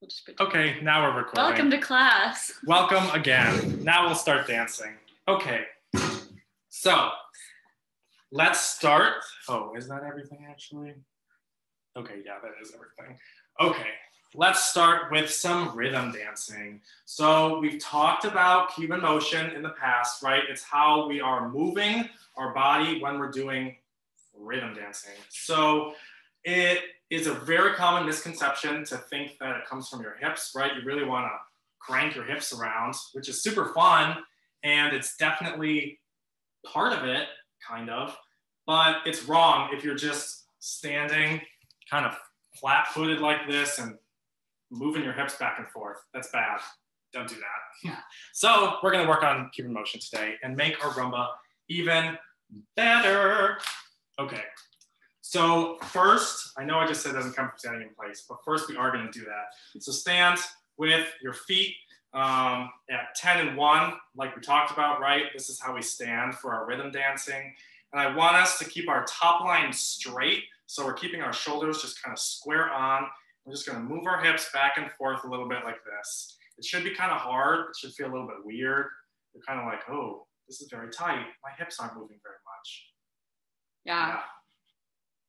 We'll just pretend. Okay, now we're recording. Welcome to class. Welcome again. Now we'll start dancing. Okay, so let's start. Oh, is that everything actually? Okay, yeah, that is everything. Okay, let's start with some rhythm dancing. So we've talked about Cuban motion in the past, right? It's how we are moving our body when we're doing rhythm dancing. So it is a very common misconception to think that it comes from your hips, right? You really want to crank your hips around, which is super fun. And it's definitely part of it, kind of, but it's wrong if you're just standing kind of flat-footed like this and moving your hips back and forth. That's bad. Don't do that. Yeah. So we're going to work on Cuban motion today and make our rumba even better. Okay. So first, I know I just said it doesn't come from standing in place, but first we are going to do that. So stand with your feet at 10 and 1, like we talked about, right? This is how we stand for our rhythm dancing. And I want us to keep our top line straight. So we're keeping our shoulders just kind of square on. We're just going to move our hips back and forth a little bit like this. It should be kind of hard. It should feel a little bit weird. You're kind of like, oh, this is very tight. My hips aren't moving very much. Yeah.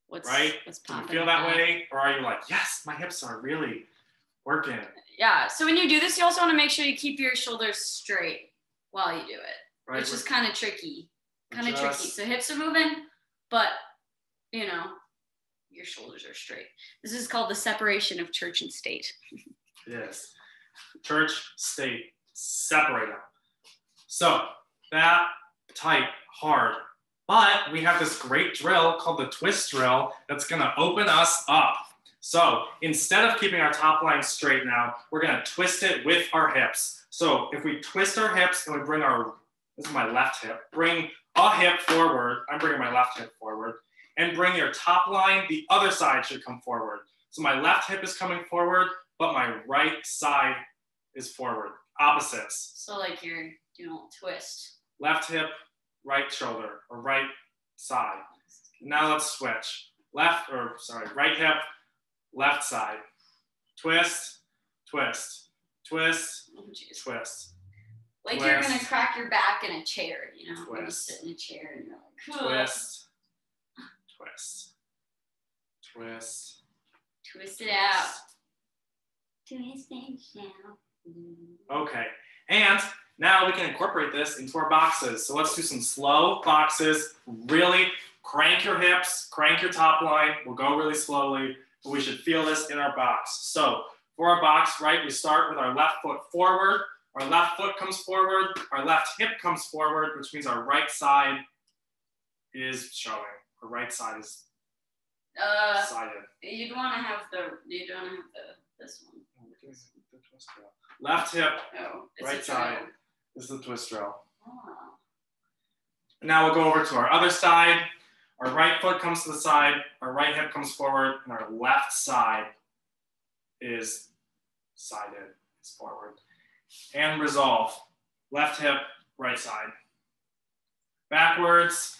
What's Do you popping feel that way? Or are you like, yes, my hips are really working? Yeah. So when you do this, you also want to make sure you keep your shoulders straight while you do it, Right, which is kind of tricky. So hips are moving, but your shoulders are straight. This is called the separation of church and state. It is. Church, state, separate them. So that tight, hard. But we have this great drill called the twist drill that's going to open us up. So instead of keeping our top line straight now, we're going to twist it with our hips. So if we twist our hips and we bring this is my left hip, bring a hip forward. I'm bringing my left hip forward. And bring your top line, the other side should come forward. So my left hip is coming forward, but my right side is forward. Opposites. So like you're doing a little twist. Left hip, right shoulder, or right side. Now let's switch. Right hip, left side. Twist, twist, twist, twist. Like twist. You're gonna crack your back in a chair, Twist. When you sit in a chair and you're like, oh. Twist, twist, twist. Twist it out. Twist it out. Okay, and now we can incorporate this into our boxes. So let's do some slow boxes. Really crank your hips, crank your top line. We'll go really slowly, but we should feel this in our box. So for our box, right, we start with our left foot forward. Our left foot comes forward. Our left hip comes forward, which means our right side is showing. Our right side is sided. You'd want to have this one. Left hip, right side. This is the twist drill. Oh. Now we'll go over to our other side. Our right foot comes to the side, our right hip comes forward, and our left side is sided, it's forward. And resolve. Left hip, right side. Backwards,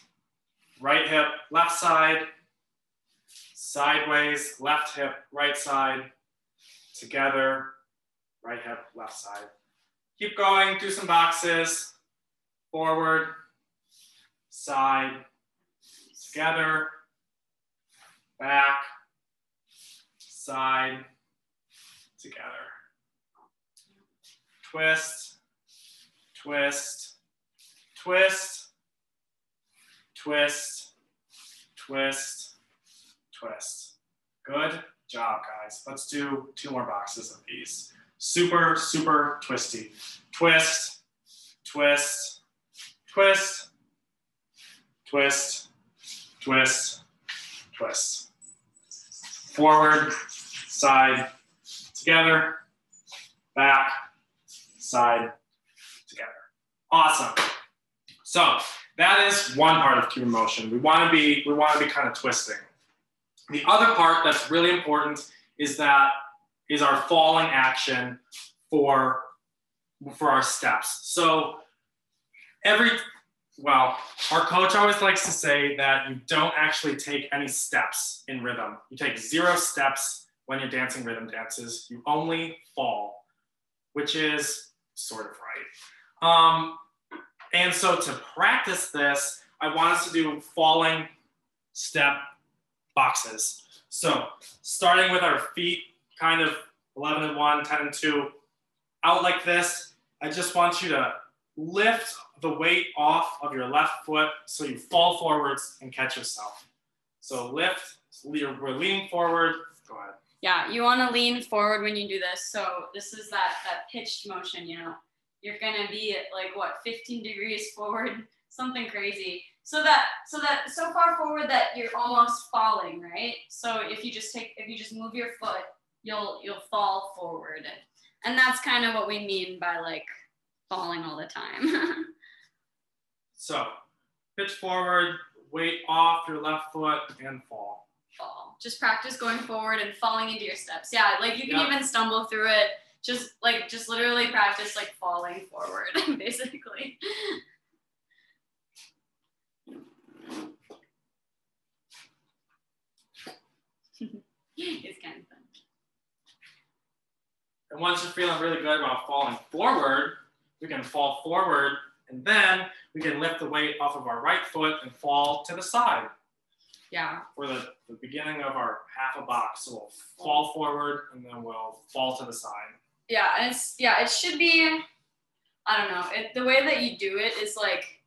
right hip, left side. Sideways, left hip, right side. Together, right hip, left side. Keep going, do some boxes. Forward, side, together, back, side, together. Twist, twist, twist, twist, twist, twist. Good job, guys. Let's do 2 more boxes of these. Super, super twisty. Twist, twist, twist, twist, twist, twist. Forward, side, together, back, side, together. Awesome. So that is one part of Cuban motion. We want to be kind of twisting. The other part that's really important is our falling action for our steps. So our coach always likes to say that you don't actually take any steps in rhythm. You take 0 steps when you're dancing rhythm dances, you only fall, which is sort of right. And so to practice this, I want us to do falling step boxes. So starting with our feet, kind of 11 and 1, 10 and 2, out like this. I just want you to lift the weight off of your left foot so you fall forwards and catch yourself. So lift, we're leaning forward. Go ahead. Yeah, you want to lean forward when you do this. So this is that pitched motion, you know. You're going to be at like, what, 15 degrees forward, something crazy. So far forward that you're almost falling, right? So if you just move your foot, you'll fall forward. And that's kind of what we mean by like falling all the time. So pitch forward, weight off your left foot, and fall. Fall. Just practice going forward and falling into your steps. Yeah, like you can even stumble through it. Just literally practice like falling forward, basically. It's kind of fun. And once you're feeling really good about falling forward, we can fall forward, and then we can lift the weight off of our right foot and fall to the side. Yeah. For the beginning of our half a box. So we'll fall forward, and then we'll fall to the side. Yeah, and it should be, I don't know, the way that you do it is like,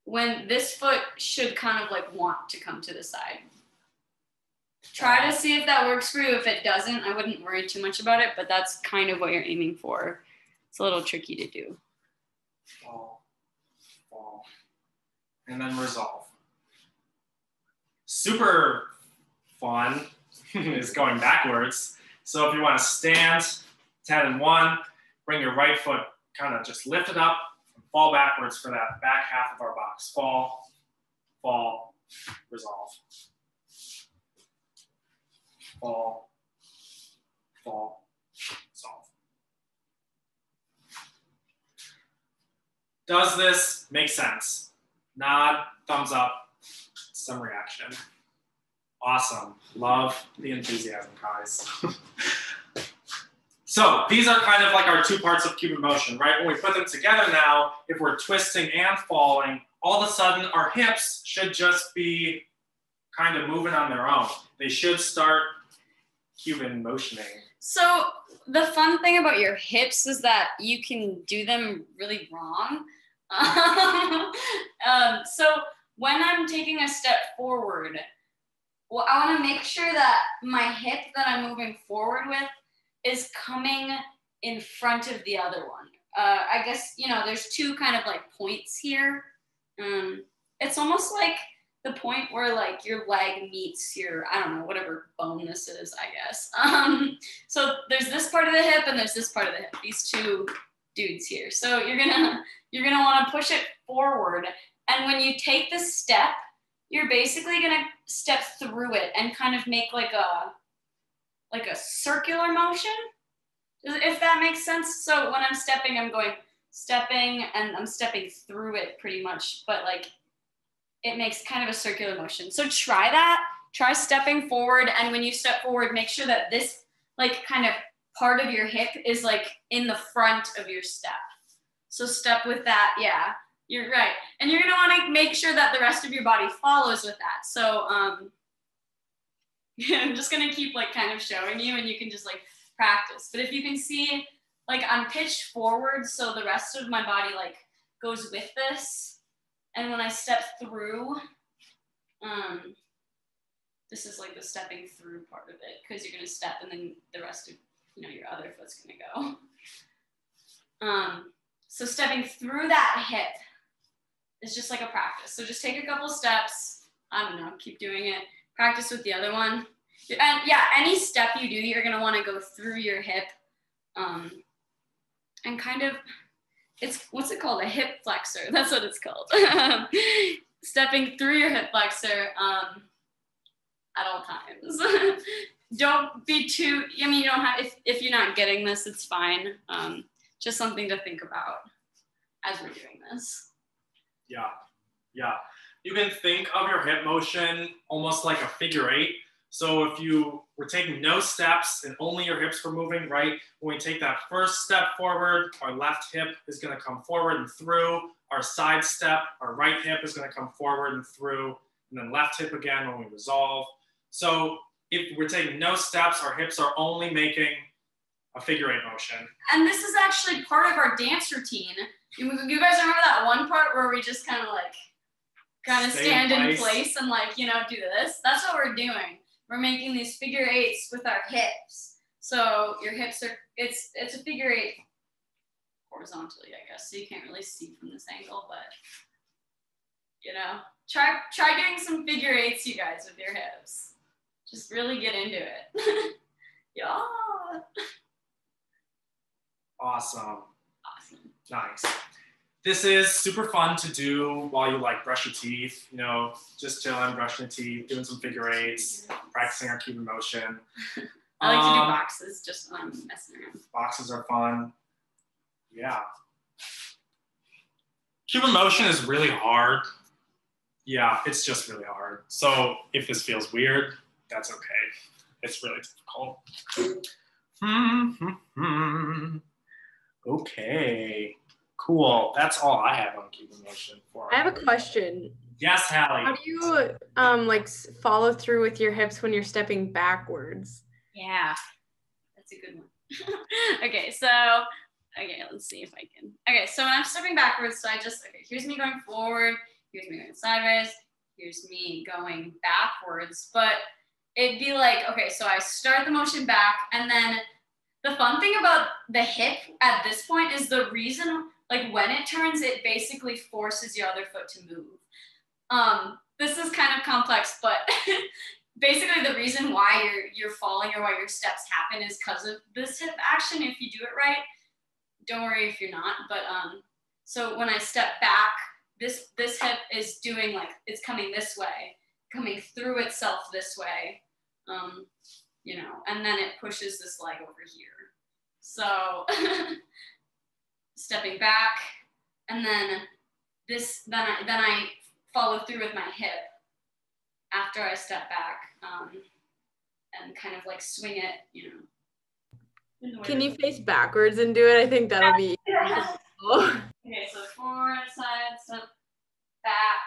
when this foot should kind of like want to come to the side. Try to see if that works for you. If it doesn't, I wouldn't worry too much about it, but that's kind of what you're aiming for. It's a little tricky to do. Fall, fall, and then resolve. Super fun is going backwards. So if you want to stand 10 and 1, bring your right foot, kind of just lift it up and fall backwards for that back half of our box. Fall, fall, resolve. Fall, fall, resolve. Does this make sense? Nod, thumbs up, some reaction. Awesome. Love the enthusiasm, guys. So these are kind of like our two parts of Cuban motion, right? When we put them together now, if we're twisting and falling, all of a sudden our hips should just be kind of moving on their own. They should start Cuban motioning. So the fun thing about your hips is that you can do them really wrong. So when I'm taking a step forward, well, I want to make sure that my hip that I'm moving forward with is coming in front of the other one. I guess, you know, there's two kind of like points here. It's almost like the point where like your leg meets your, I don't know, whatever bone this is, I guess. So there's this part of the hip and there's this part of the hip, these two dudes here. So you're gonna want to push it forward. And when you take the step, you're basically gonna step through it and kind of make like a circular motion, if that makes sense. So when I'm stepping, I'm going stepping and I'm stepping through it pretty much, but like it makes kind of a circular motion. So try that, try stepping forward. And when you step forward, make sure that this like kind of part of your hip is like in the front of your step. So step with that, yeah, you're right. And you're gonna wanna make sure that the rest of your body follows with that. So I'm just gonna keep like kind of showing you and you can just like practice. But if you can see, like I'm pitched forward, so the rest of my body like goes with this. And when I step through, this is like the stepping through part of it, because you're gonna step and then the rest of, you know, your other foot's gonna go. So stepping through that hip is just like a practice. So just take a couple steps, I don't know, keep doing it. Practice with the other one. And yeah, any step you do, you're gonna wanna go through your hip and kind of, it's, what's it called? A hip flexor, that's what it's called. Stepping through your hip flexor at all times. Don't be too, I mean, you don't have, if you're not getting this, it's fine. Just something to think about as we're doing this. Yeah, yeah. You can think of your hip motion almost like a figure eight, So if you were taking no steps and only your hips were moving, right? When we take that first step forward, our left hip is going to come forward and through. Our side step, our right hip is going to come forward and through, and then left hip again when we resolve. So if we're taking no steps, our hips are only making a figure 8 motion. And this is actually part of our dance routine. You guys remember that one part where we just kind of stand in place and do this? That's what we're doing. We're making these figure 8s with our hips. So your hips are, it's a figure 8 horizontally, I guess. So you can't really see from this angle, but try doing some figure 8s, you guys, with your hips. Just really get into it. Yeah. Awesome. Nice. This is super fun to do while you brush your teeth, just chilling, brushing your teeth, doing some figure 8s, practicing our Cuban motion. I like to do boxes just when I'm messing around. Boxes are fun. Yeah. Cuban motion is really hard. Yeah, it's just really hard. So if this feels weird, that's okay. It's really difficult. Okay. Cool. That's all I have on Cuban motion for. I have a question. Yes, Hallie. How do you follow through with your hips when you're stepping backwards? Yeah, that's a good one. Okay, let's see if I can. Okay, so when I'm stepping backwards, so here's me going forward, here's me going sideways, here's me going backwards, but it'd be so I start the motion back, and then the fun thing about the hip at this point is the reason, when it turns, it basically forces your other foot to move. This is kind of complex, but basically the reason why you're falling or why your steps happen is because of this hip action. If you do it right, don't worry if you're not. But so when I step back, this hip is doing it's coming this way, coming through itself this way, and then it pushes this leg over here. So stepping back, and then I follow through with my hip after I step back, and kind of swing it, Can you face backwards and do it? I think that'll be Okay, so forward, side, step, back.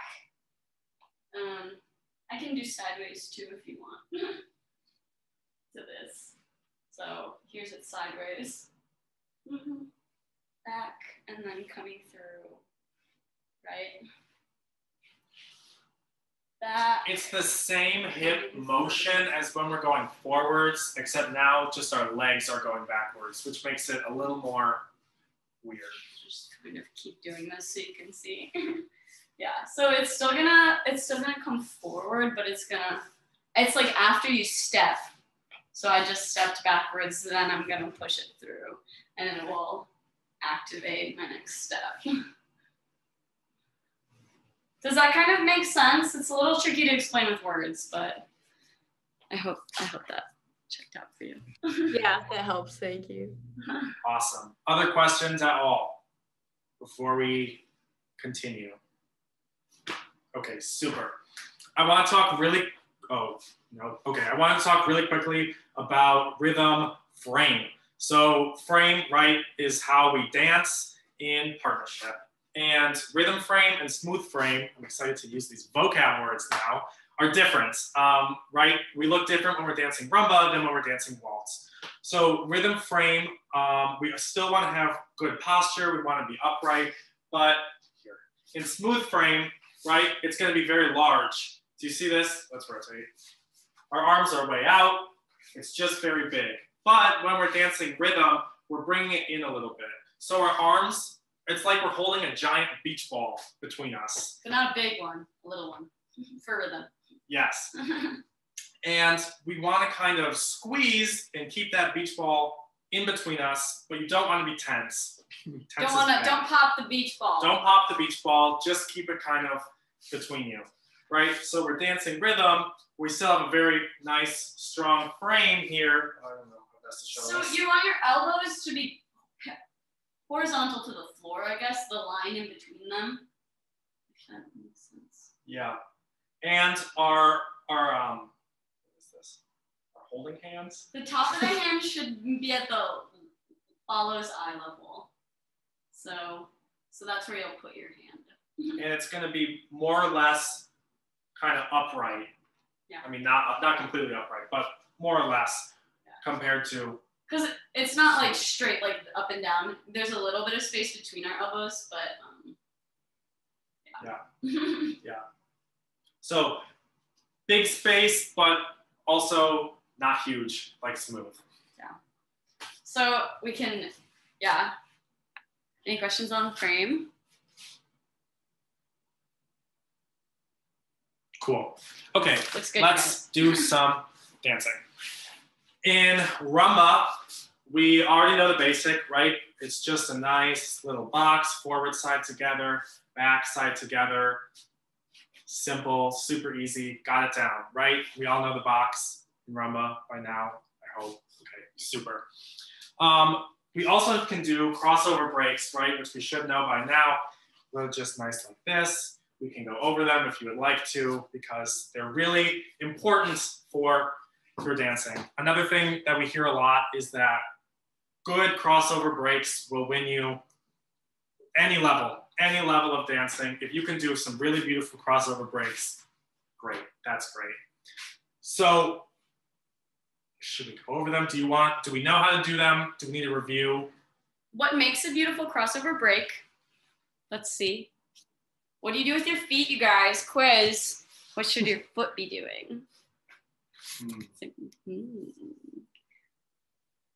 I can do sideways too if you want. To this. So here's it sideways. Back, and then coming through, right? That. It's the same hip motion as when we're going forwards, except now just our legs are going backwards, which makes it a little more weird. Just kind of keep doing this so you can see. Yeah, so it's still gonna come forward, but it's after you step. So I just stepped backwards, then I'm gonna push it through, and then it will activate my next step. Does that kind of make sense? It's a little tricky to explain with words, but I hope that checked out for you. Yeah, that helps. Thank you. Awesome. Other questions at all before we continue? Okay, super. I want to talk really quickly about rhythm frame. So frame, right, is how we dance in partnership. And rhythm frame and smooth frame, I'm excited to use these vocab words now, are different, right? We look different when we're dancing rumba than when we're dancing waltz. So rhythm frame, we still want to have good posture, we want to be upright, but here, in smooth frame, right, it's going to be very large. Do you see this? Let's rotate. Our arms are way out, it's just very big. But when we're dancing rhythm, we're bringing it in a little bit. So our arms, it's like we're holding a giant beach ball between us. But not a big one, a little one for rhythm. Yes. And we want to kind of squeeze and keep that beach ball in between us, but you don't want to be tense. Don't pop the beach ball. Don't pop the beach ball, just keep it kind of between you, right? So we're dancing rhythm. We still have a very nice, strong frame here. I don't know how best to show so this. You want your elbows to be horizontal to the floor, I guess, the line in between them. If that makes sense. Yeah. And our what is this? holding hands? The top of the hand should be at the Lala's eye level. So that's where you'll put your hand. And it's going to be more or less kind of upright. Yeah. I mean, not completely upright, but more or less compared to. Because it's not like straight, like up and down. There's a little bit of space between our elbows, but yeah. So big space, but also not huge, like smooth. Yeah. So we can, Any questions on the frame? Cool. Okay, Looks good, let's do some dancing. In Rumba, we already know the basic, right? It's just a nice little box, forward side together, back side together. Simple, super easy, got it down, right? We all know the box in Rumba by now, I hope. Okay, super. We also can do crossover breaks, right? Which we should know by now. They're just nice like this. We can go over them if you would like to, because they're really important for dancing. Another thing that we hear a lot is that good crossover breaks will win you any level of dancing. If you can do some really beautiful crossover breaks, great, that's great. So should we go over them? Do we know how to do them? Do we need a review? What makes a beautiful crossover break? Let's see. What do you do with your feet, you guys? Quiz. What should your foot be doing?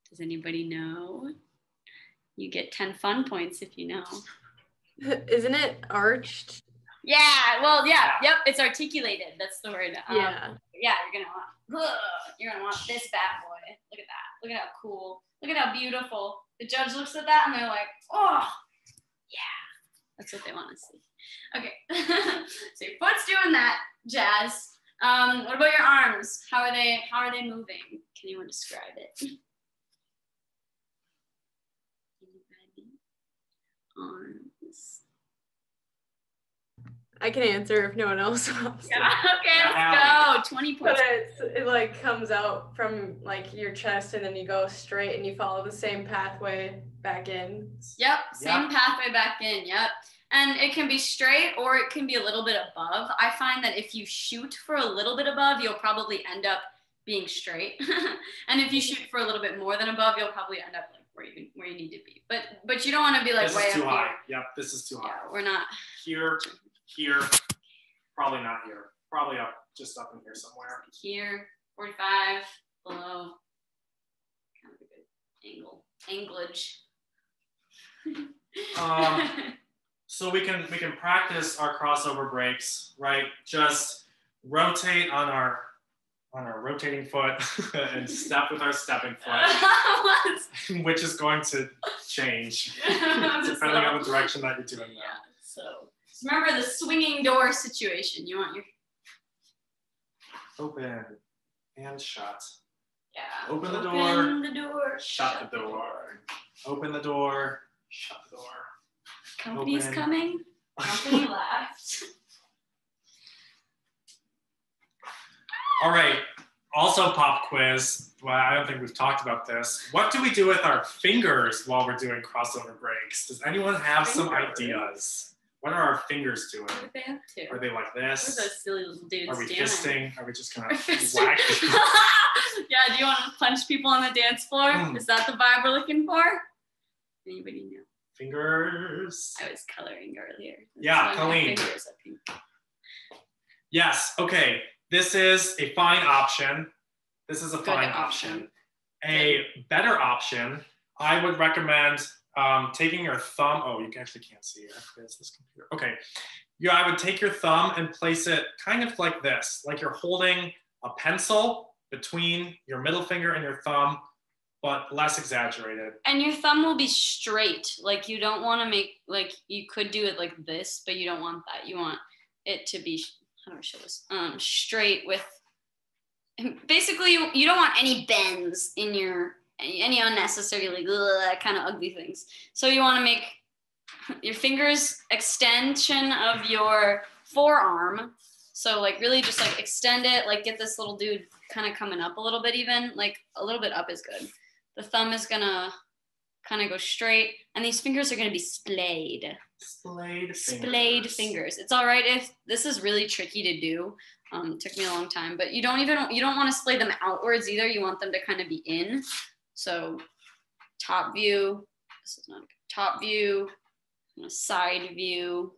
Does anybody know? You get 10 fun points if you know. Isn't it arched? Yeah, well, yep, it's articulated. That's the word. Yeah, you're gonna want this bad boy. Look at that. Look at how cool. Look at how beautiful. The judge looks at that and they're like, oh, yeah. That's what they want to see. Okay, so your foot's doing that, Jazz. What about your arms? How are they moving? Can anyone describe it? Arms. I can answer if no one else wants to. Yeah, okay, let's go. 20 points. But it like comes out from like your chest and then you go straight and you follow the same pathway back in. Yep, same pathway back in, yep. And it can be straight or it can be a little bit above. I find that if you shoot for a little bit above, you'll probably end up being straight. And if you shoot for a little bit more than above, you'll probably end up like where you need to be. But you don't want to be like this way is too up high. here. Yep, this is too high. Yeah, we're not. Here, probably not here. Probably just up in here somewhere. Here, 45, below. Kind of a good anglage. So we can practice our crossover breaks, right? Just rotate on our rotating foot and step with our stepping foot, which is going to change depending on the direction that you're doing that. Yeah, so remember the swinging door situation. You want your open and shut. Yeah. Open the door. Shut the door. Open the door. Shut the door. Company's coming. Company left. All right. Also, pop quiz. Well, I don't think we've talked about this. What do we do with our fingers while we're doing crossover breaks? Does anyone have some ideas? What are our fingers doing? What are they up to? Are they like this? What are those silly little dudes Are we doing? fisting? Are we just kind of whack? Yeah, do you want to punch people on the dance floor? Is that the vibe we're looking for? Anybody know? Fingers. I was coloring earlier. Yeah, Colleen. Yes, okay. This is a fine option. This is a fine option. A better option, I would recommend taking your thumb. Oh, you actually can't see it. It's this computer. Okay. Yeah, I would take your thumb and place it kind of like this, like you're holding a pencil between your middle finger and your thumb, but less exaggerated. And your thumb will be straight. Like you don't want to make, like you could do it like this, but you don't want that. You want it to be, how do I show this? Straight with, basically you don't want any bends in any unnecessary like kind of ugly things. So you want to make your fingers extension of your forearm. So like really just like extend it, like get this little dude kind of coming up a little bit even, like a little bit up is good. The thumb is gonna kind of go straight, and these fingers are gonna be splayed. Splayed fingers. It's all right if this is really tricky to do. Took me a long time, but you don't want to splay them outwards either. You want them to kind of be in. So top view, this is not good. Top view, side view,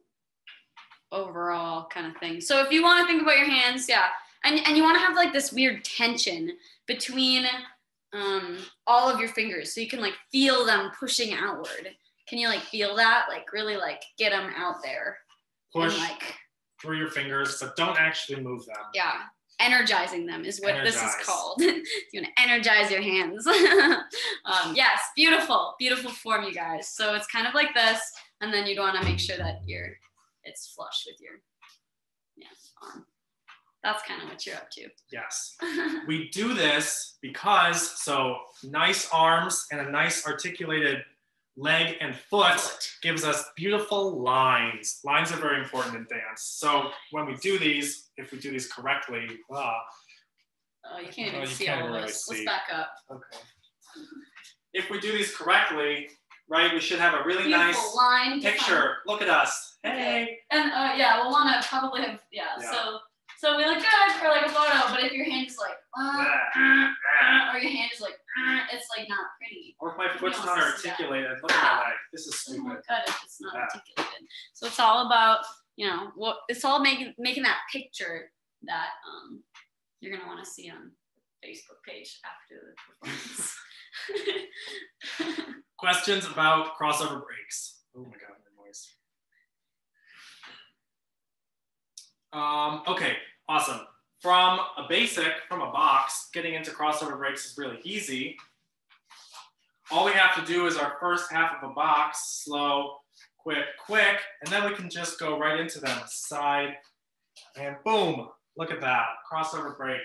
overall kind of thing. So if you want to think about your hands, yeah, and you want to have like this weird tension between all of your fingers, so you can like feel them pushing outward. Can you like feel that? Like really like get them out there. Push and, like through your fingers, but don't actually move them. Yeah, energizing them is what this is called. You want to energize your hands. Yes, beautiful, beautiful form, you guys. So it's kind of like this, and then you'd want to make sure that it's flush with your arm. That's kind of what you're up to. Yes. We do this because, so nice arms and a nice articulated leg and foot gives us beautiful lines. Lines are very important in dance. So when we do these, if we do these correctly, you can't even see all of this. Let's back up. Okay. If we do these correctly, right, we should have a really beautiful nice line picture. Look at us. Hey. And we'll want to probably have, So we look good for like a photo, but if your hand is like, or your hand is like, it's like not pretty. Or if my foot's not articulated, look at my leg. This is stupid. Oh, good if it's not articulated. So it's all about, it's all making that picture that you're gonna want to see on the Facebook page after the performance. Questions about crossover breaks? Oh my God, my voice. Okay, awesome. From a box, getting into crossover breaks is really easy. All we have to do is our first half of a box, slow, quick, and then we can just go right into them, side, and boom, look at that, crossover break,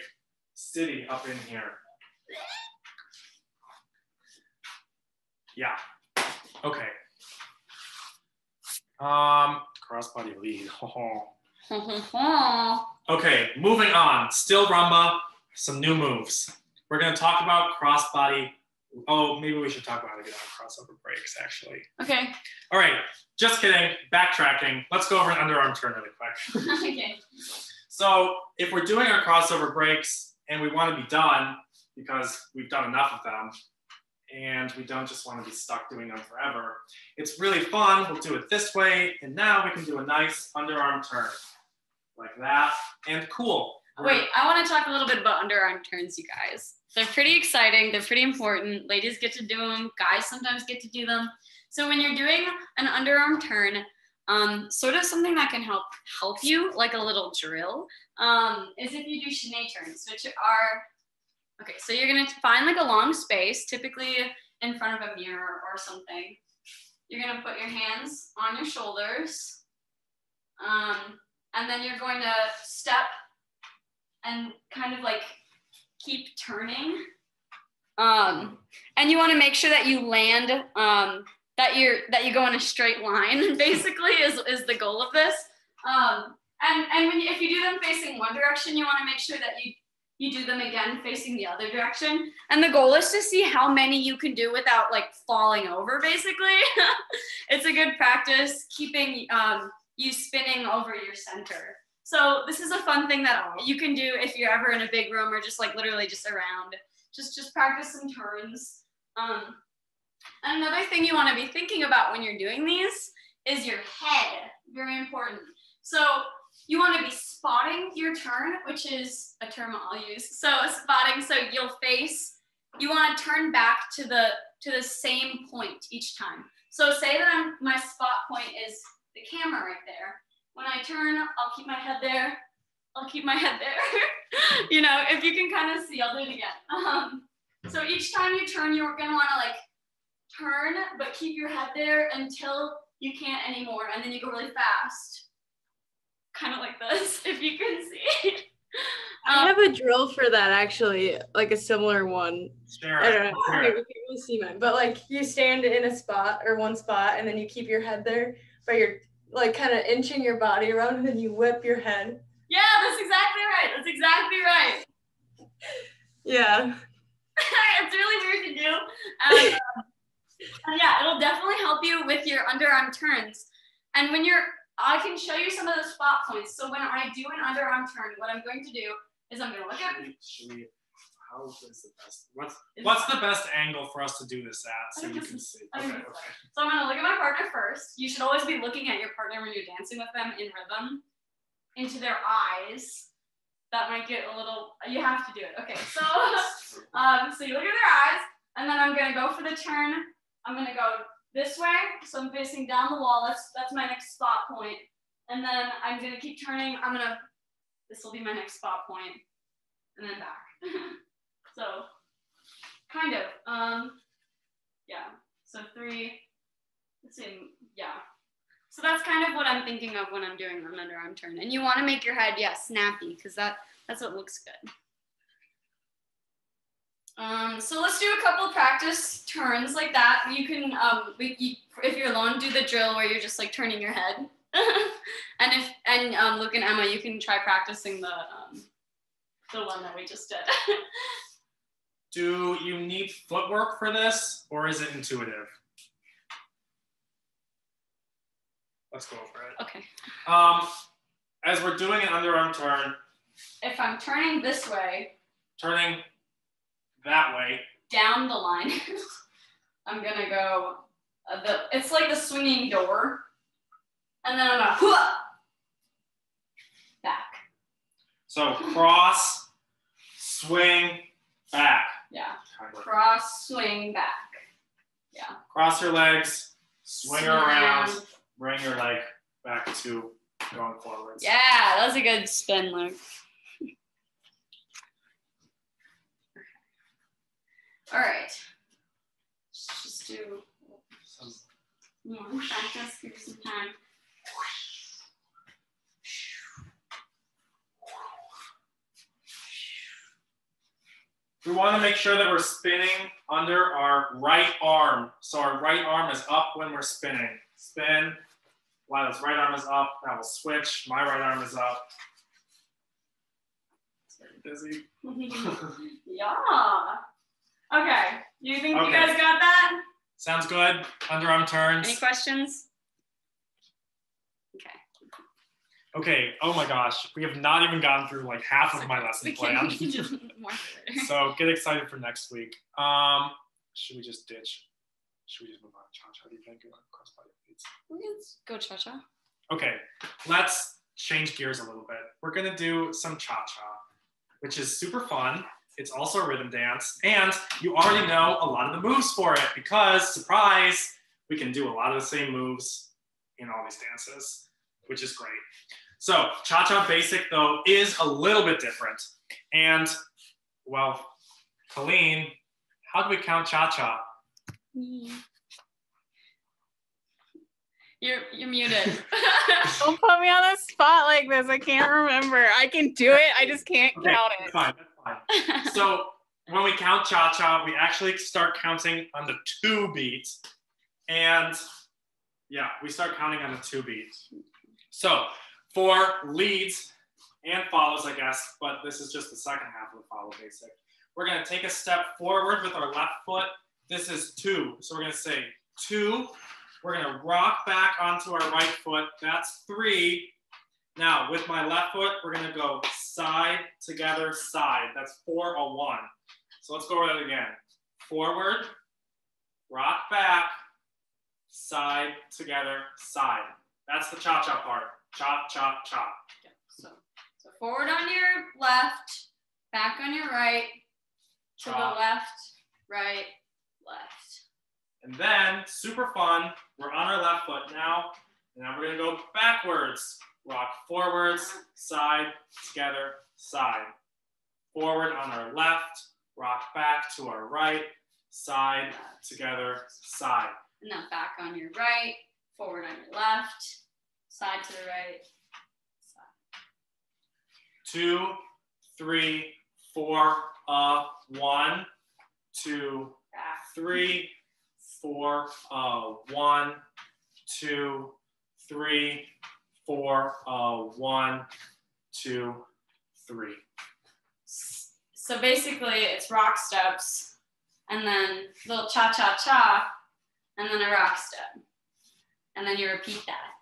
city up in here. Yeah, okay. Crossbody lead. Okay, moving on. Still rumba, some new moves. We're gonna talk about crossbody. Oh, maybe we should talk about it again on crossover breaks, actually. Okay. All right, just kidding, backtracking. Let's go over an underarm turn really quick. Okay. So if we're doing our crossover breaks and we wanna be done because we've done enough of them, and we don't just want to be stuck doing them forever. It's really fun. We'll do it this way, and now we can do a nice underarm turn like that, and cool. Wait, I want to talk a little bit about underarm turns, you guys. They're pretty exciting. They're pretty important. Ladies get to do them. Guys sometimes get to do them. So when you're doing an underarm turn, sort of something that can help you, like a little drill, is if you do chaîné turns, which are okay, so you're gonna find like a long space, typically in front of a mirror or something. You're gonna put your hands on your shoulders, and then you're going to step and kind of like keep turning. And you wanna make sure that you land, that you go in a straight line, basically is the goal of this. And if you do them facing one direction, you wanna make sure that you do them again facing the other direction. And the goal is to see how many you can do without like falling over, basically. It's a good practice, keeping you spinning over your center. So this is a fun thing that you can do if you're ever in a big room or just like literally just around. Just practice some turns. And another thing you wanna be thinking about when you're doing these is your head, very important. So you want to be spotting your turn, which is a term I'll use. So spotting, so you want to turn back to the same point each time. So say that my spot point is the camera right there. When I turn, I'll keep my head there. I'll keep my head there. If you can kind of see, I'll do it again. So each time you turn, you're going to want to like turn, but keep your head there until you can't anymore. And then you go really fast. Kind of like this, if you can see. I have a drill for that, actually, like a similar one. Sure. I don't know if people see mine, but like you stand in a spot or one spot and then you keep your head there, but you're like kind of inching your body around and then you whip your head Yeah, that's exactly right. That's exactly right. Yeah. It's really weird to do. And yeah, it'll definitely help you with your underarm turns. And when I can show you some of the spot points. So when I do an underarm turn, what I'm going to do is I'm going to look at. How is the best? What's the best angle for us to do this at so you can see? Okay. So I'm going to look at my partner first. You should always be looking at your partner when you're dancing with them in rhythm, into their eyes. That might get a little. You have to do it. Okay. So so you look at their eyes, and then I'm going to go for the turn. I'm going to go this way, so I'm facing down the wall. That's my next spot point. And then I'm going to keep turning. This will be my next spot point, and then back. So, kind of, yeah. So 3, let's see, yeah. So that's kind of what I'm thinking of when I'm doing an underarm turn. And you want to make your head, snappy, because that's what looks good. So let's do a couple practice turns like that. You can, if you're alone, do the drill where you're just like turning your head. and look at Emma, you can try practicing the one that we just did. Do you need footwork for this, or is it intuitive? Let's go for it. Okay. As we're doing an underarm turn, if I'm turning this way, turning that way, down the line, I'm gonna go, it's like the swinging door, and then I'm gonna back. So cross, swing, back. Yeah. Cross, swing, back. Yeah. Cross your legs, swing around, bring your leg back to going forwards. Yeah, that was a good spin, Luke. All right. Let's just do some more practice. Give some time. We want to make sure that we're spinning under our right arm. So our right arm is up when we're spinning. Spin. While his right arm is up, that will switch. My right arm is up. It's very busy. Yeah. Okay. You think you guys got that? Sounds good. Underarm turns. Any questions? Okay. Okay. Oh my gosh. We have not even gone through like half of my lesson plan. So get excited for next week. Should we just ditch? Should we just move on? Cha-cha, do you think? Cross-body feet. Let's go cha-cha. Okay. Let's change gears a little bit. We're going to do some cha-cha, which is super fun. It's also a rhythm dance. And you already know a lot of the moves for it because, surprise, we can do a lot of the same moves in all these dances, which is great. So cha-cha basic, though, is a little bit different. And, well, Colleen, how do we count cha-cha? You're muted. Don't put me on the spot like this. I can't remember. I can do it. I just can't count it. That's fine. So when we count cha-cha, we actually start counting on the 2 beat. And yeah, we start counting on the 2 beat. So for leads and follows, I guess, but this is just the second half of the follow basic. We're going to take a step forward with our left foot. This is 2. So we're going to say 2. We're going to rock back onto our right foot. That's 3. Now, with my left foot, we're going to go side, together, side. That's 4, a 1. So let's go over that again. Forward, rock back, side, together, side. That's the cha-cha part. Cha, cha, cha. Yeah. So forward on your left, back on your right, to the left, right, left. And then, super fun, we're on our left foot now, and now we're gonna go backwards. Rock forwards, side, together, side. Forward on our left, rock back to our right, side, together, side. And then back on your right, forward on your left, side to the right, side. 2, 3, 4, 1, 2, 3, 4, 1, 2, 3, 4, 1, 2, 3. So basically it's rock steps and then little cha-cha-cha and then a rock step. And then you repeat that.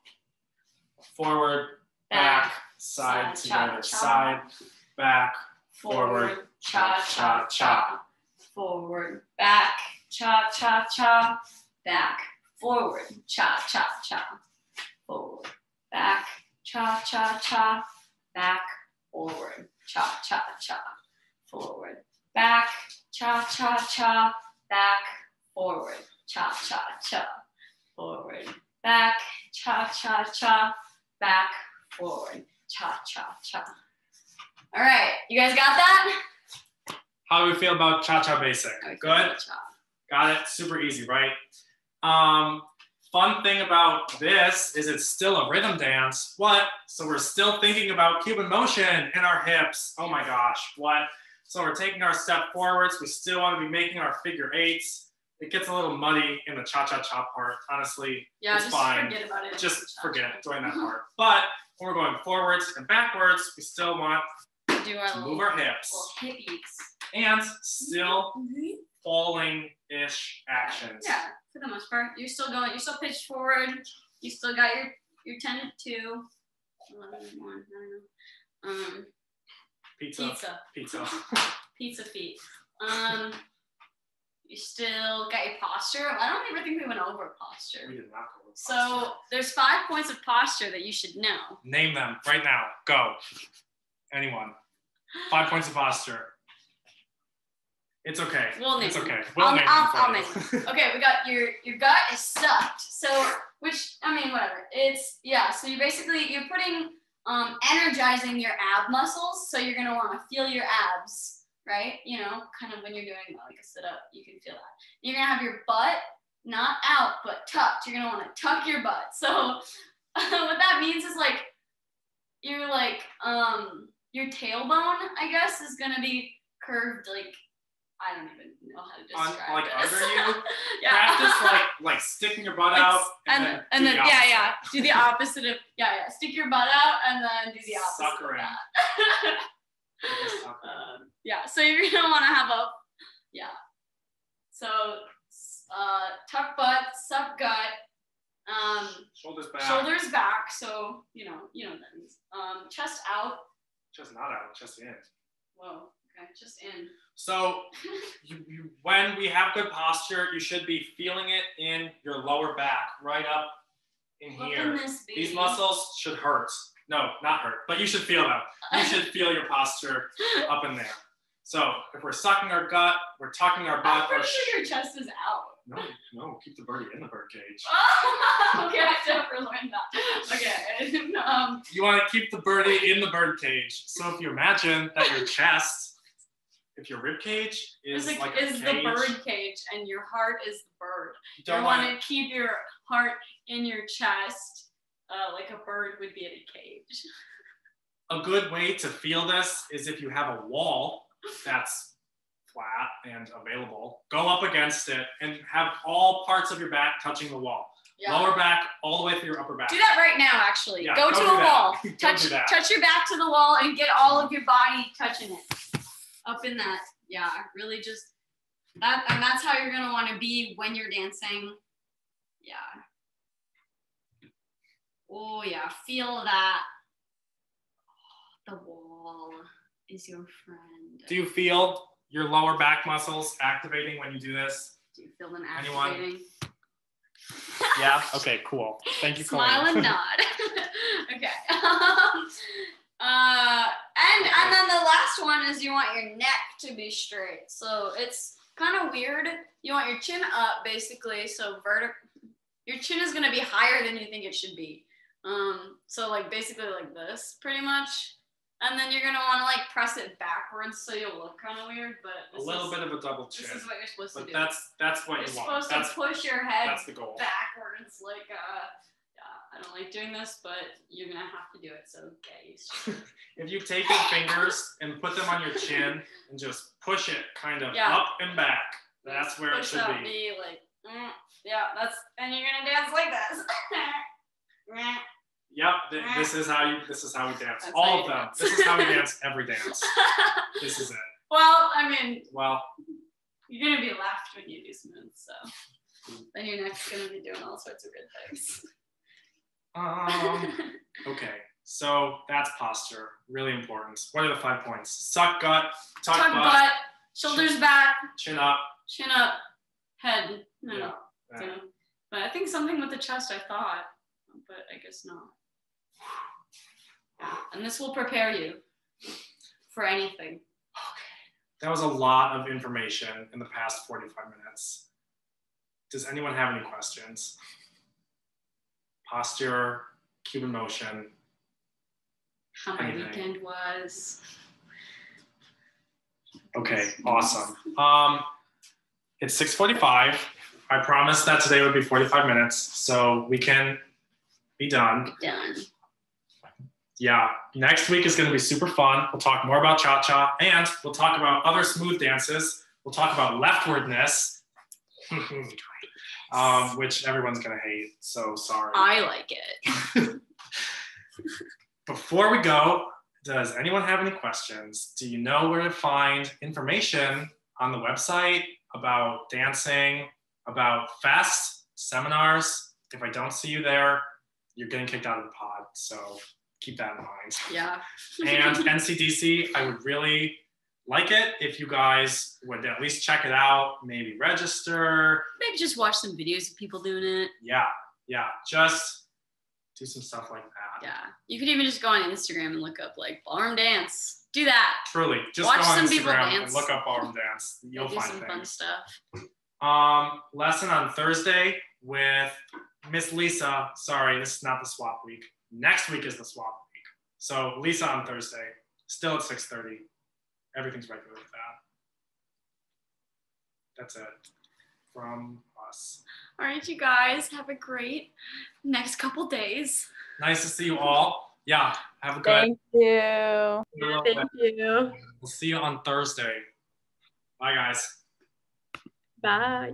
Forward, back, side, together, side, back, forward, cha-cha-cha. Forward, back, cha-cha-cha, back, forward, cha-cha-cha. Forward, back, cha-cha-cha, back, forward, cha-cha-cha. Forward, back, cha-cha-cha, back, forward, cha-cha-cha. Forward, back, cha-cha-cha, back, forward, cha-cha-cha. All right, you guys got that? How do we feel about cha-cha basic? Good? Got it? Super easy, right? Fun thing about this is it's still a rhythm dance. What? So we're still thinking about Cuban motion in our hips. Oh my gosh, what? So we're taking our step forwards. We still want to be making our figure 8s. It gets a little muddy in the cha-cha-cha part. Honestly, yeah, it's fine. Forget about it. Just forget doing that part. But when we're going forwards and backwards, we still want to move our hips. Little hippies. And still falling-ish actions. Yeah, for the most part. You're still going, you're still pitched forward. You still got your 10 to 2. 11 1, I don't know. Pizza. Pizza feet. You still got your posture. I don't even think we went over posture. We did not go over posture. So there's 5 points of posture that you should know. Name them right now. Go. Anyone. 5 points of posture. It's okay. We'll name it's them. okay. We'll name them. I'll name them. Okay, we got your gut is sucked. So which I mean whatever. It's so you're putting energizing your ab muscles. So you're gonna want to feel your abs, right? You know, kind of when you're doing like a sit up, you can feel that. You're gonna have your butt not out but tucked. You're gonna want to tuck your butt. So what that means is like you're like your tailbone, I guess, is gonna be curved like I don't even know how to describe this. Under you. Practice like sticking your butt out and then do the opposite of stick your butt out and then do the opposite Sucker of in. that. So you're gonna want to have so tuck butt, suck gut, shoulders back. So you know what that means. Chest out. Chest not out, chest in. Whoa. Okay, just in. So when we have good posture, you should be feeling it in your lower back, right up in here. These muscles should hurt. No, not hurt, but you should feel them. You should feel your posture up in there. So if we're sucking our gut, we're tucking our butt. I'm pretty sure your chest is out. No, keep the birdie in the bird cage. Okay, I never learned that. Okay. You want to keep the birdie in the bird cage. So if you imagine that your chest, if your rib cage is like a cage, the bird cage and your heart is the bird. You want to keep your heart in your chest like a bird would be in a cage. A good way to feel this is if you have a wall that's flat and available, go up against it and have all parts of your back touching the wall. Yeah. Lower back all the way through your upper back. Do that right now, actually. Yeah, go to a wall. Touch your back to the wall and get all of your body touching it. Up in that. Yeah, really just that, and that's how you're gonna want to be when you're dancing. Yeah. Oh yeah, feel that. The wall is your friend. Do you feel your lower back muscles activating when you do this? Do you feel them activating? Anyone? Yeah? Okay, cool. Thank you, Smile and nod. Okay. And then the last one is you want your neck to be straight. So it's kind of weird. You want your chin up, basically. So your chin is going to be higher than you think it should be. So like basically like this, pretty much. And then you're going to want to like press it backwards so you'll look kind of weird, but a little bit of a double chin. This is what you're supposed to do. That's what you want. You're supposed to push your head that's the goal. Backwards. Like, I don't like doing this, but you're going to have to do it, so get used to it. If you take your fingers and put them on your chin and just push it kind of up and back, that's where it should be. Like, and you're going to dance like this. Yep, This is how we dance. That's All how of you them. dance. This is how we dance every dance. This is it. Well, I mean, Well, you're gonna be laughed when you do smooth, so then your neck's gonna be doing all sorts of weird things. okay. So that's posture. Really important. What are the 5 points? Suck gut, tuck butt, shoulders back, chin up. head. No, Yeah. no. But I think something with the chest, I thought, but I guess not. And this will prepare you for anything. That was a lot of information in the past 45 minutes. Does anyone have any questions? Posture, Cuban motion. How my Anything. weekend was. Okay, awesome. It's 6:45. I promised that today would be 45 minutes, so we can be done. Done. Yeah, next week is going to be super fun. We'll talk more about cha-cha, and we'll talk about other smooth dances. We'll talk about leftwardness, which everyone's going to hate, so sorry. I like it. Before we go, does anyone have any questions? Do you know where to find information on the website about dancing, about fest, seminars? If I don't see you there, you're getting kicked out of the pod, so keep that in mind. Yeah. And NCDC, I would really like it if you guys would at least check it out, maybe register. Maybe just watch some videos of people doing it. Yeah, just do some stuff like that. Yeah. You could even just go on Instagram and look up like ballroom dance. Do that. Truly, just Watch go on some people Instagram dance. and look up ballroom dance. You'll do find some fun things. stuff. Lesson on Thursday with Miss Lisa. Sorry, this is not the swap week. Next week is the swap week. So Lisa on Thursday, still at 6:30. Everything's regular with that. That's it from us. All right, you guys, have a great next couple days. Nice to see you all. Yeah, have a good. Thank you. Thank you. We'll see you on Thursday. Bye, guys. Bye.